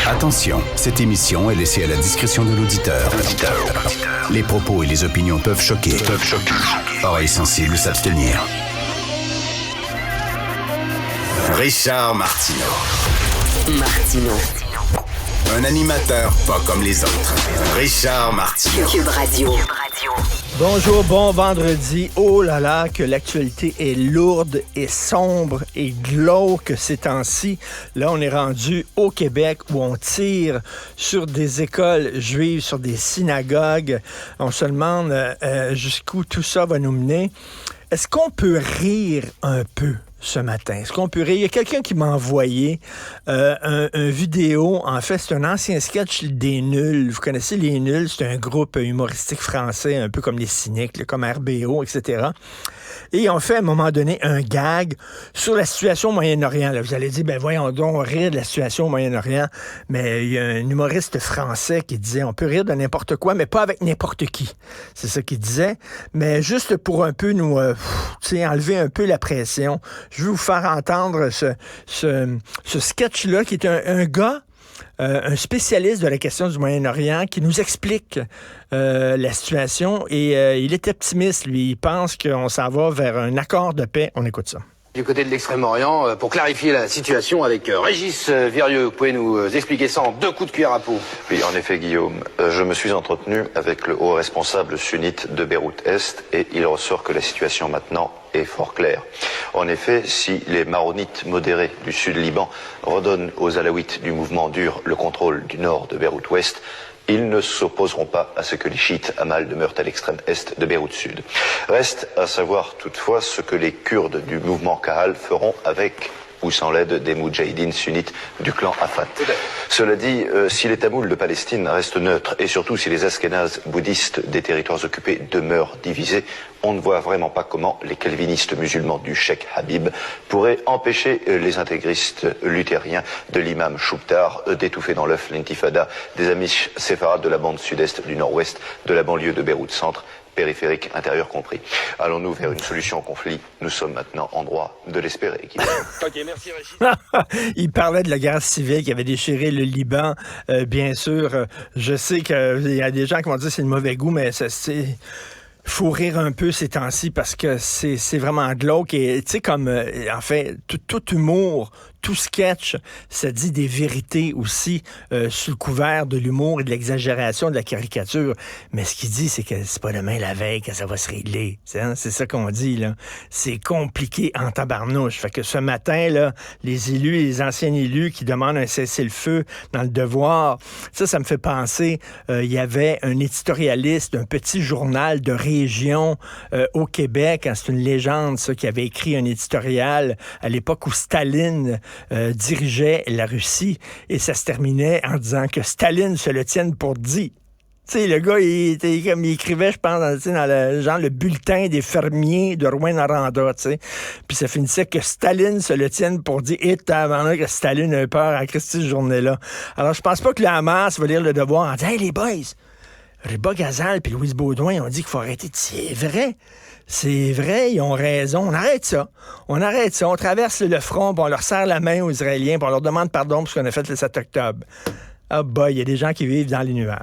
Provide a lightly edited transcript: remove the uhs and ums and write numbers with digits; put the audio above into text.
Attention, cette émission est laissée à la discrétion de l'auditeur. Les propos et les opinions peuvent choquer. Oreilles sensibles s'abstenir. Richard Martineau. Un animateur pas comme les autres. Richard Martineau. Cube Radio. Bonjour, bon vendredi. Oh là là, que l'actualité est lourde et sombre et glauque ces temps-ci. Là, on est rendu au Québec où on tire sur des écoles juives, sur des synagogues. On se demande jusqu'où tout ça va nous mener. Est-ce qu'on peut rire un peu ce matin? Est-ce qu'on peut rire? Il y a quelqu'un qui m'a envoyé un vidéo. En fait, c'est un ancien sketch des Nuls. Vous connaissez les Nuls? C'est un groupe humoristique français, un peu comme les Cyniques, là, comme RBO, etc. Et ils ont fait à un moment donné un gag sur la situation au Moyen-Orient. Là, vous allez dire, ben voyons donc, rire de la situation au Moyen-Orient. Mais il y a un humoriste français qui disait, on peut rire de n'importe quoi, mais pas avec n'importe qui. C'est ça qu'il disait. Mais juste pour un peu nous enlever un peu la pression, je vais vous faire entendre ce sketch-là, qui est un gars, un spécialiste de la question du Moyen-Orient, qui nous explique la situation. Et il est optimiste, lui. Il pense qu'on s'en va vers un accord de paix. On écoute ça. Du côté de l'Extrême-Orient, pour clarifier la situation avec Régis Vierieux, vous pouvez nous expliquer ça en 2 coups de cuillère à peau? Oui, en effet, Guillaume, je me suis entretenu avec le haut responsable sunnite de Beyrouth-Est et il ressort que la situation maintenant est fort claire. En effet, si les maronites modérés du sud Liban redonnent aux alaouites du mouvement dur le contrôle du nord de Beyrouth-Ouest, ils ne s'opposeront pas à ce que les chiites Amal demeurent à l'extrême est de Beyrouth Sud. Reste à savoir toutefois ce que les Kurdes du mouvement Kahal feront avec ou sans l'aide des moudjahidines sunnites du clan Afat. Cela dit, si les Tamouls de Palestine restent neutres et surtout si les Askénazes bouddhistes des territoires occupés demeurent divisés, on ne voit vraiment pas comment les calvinistes musulmans du Cheikh Habib pourraient empêcher les intégristes luthériens de l'imam Choubtar d'étouffer dans l'œuf l'intifada des Amish séfarades de la bande sud-est du nord-ouest de la banlieue de Beyrouth Centre, périphérique intérieur compris. Allons-nous vers une solution au conflit? Nous sommes maintenant en droit de l'espérer. Ok, merci Régis. Il parlait de la guerre civile qui avait déchiré le Liban. Bien sûr, je sais qu'il y a des gens qui vont dire que c'est de mauvais goût, mais c'est... faut rire un peu ces temps-ci parce que c'est vraiment glauque. Et tu sais, comme, en fait, tout humour, tout sketch, ça dit des vérités aussi sous le couvert de l'humour et de l'exagération, de la caricature. Mais ce qu'il dit, c'est que c'est pas demain la veille que ça va se régler. C'est ça qu'on dit, là. C'est compliqué en tabarnouche. Fait que ce matin, là, les élus et les anciens élus qui demandent un cessez-le-feu dans le devoir, ça me fait penser, il y avait un éditorialiste d'un petit journal de région au Québec, hein, c'est une légende, ça, qui avait écrit un éditorial à l'époque où Staline dirigeait la Russie, et ça se terminait en disant que Staline se le tienne pour dit. Tu sais, le gars, il écrivait, je pense, dans le bulletin des fermiers de Rouyn-Noranda, tu sais. Puis ça finissait que Staline se le tienne pour dire, et avant que Staline a eu peur à Christy cette journée-là. Alors, je pense pas que le Hamas va lire le devoir en disant, hey, les boys, Riba Gazal puis Louise Baudouin ont dit qu'il faut arrêter. C'est vrai. C'est vrai, ils ont raison. On arrête ça. On traverse le front, puis on leur serre la main aux Israéliens, puis on leur demande pardon pour ce qu'on a fait le 7 octobre. Ah boy, il y a des gens qui vivent dans les nuages.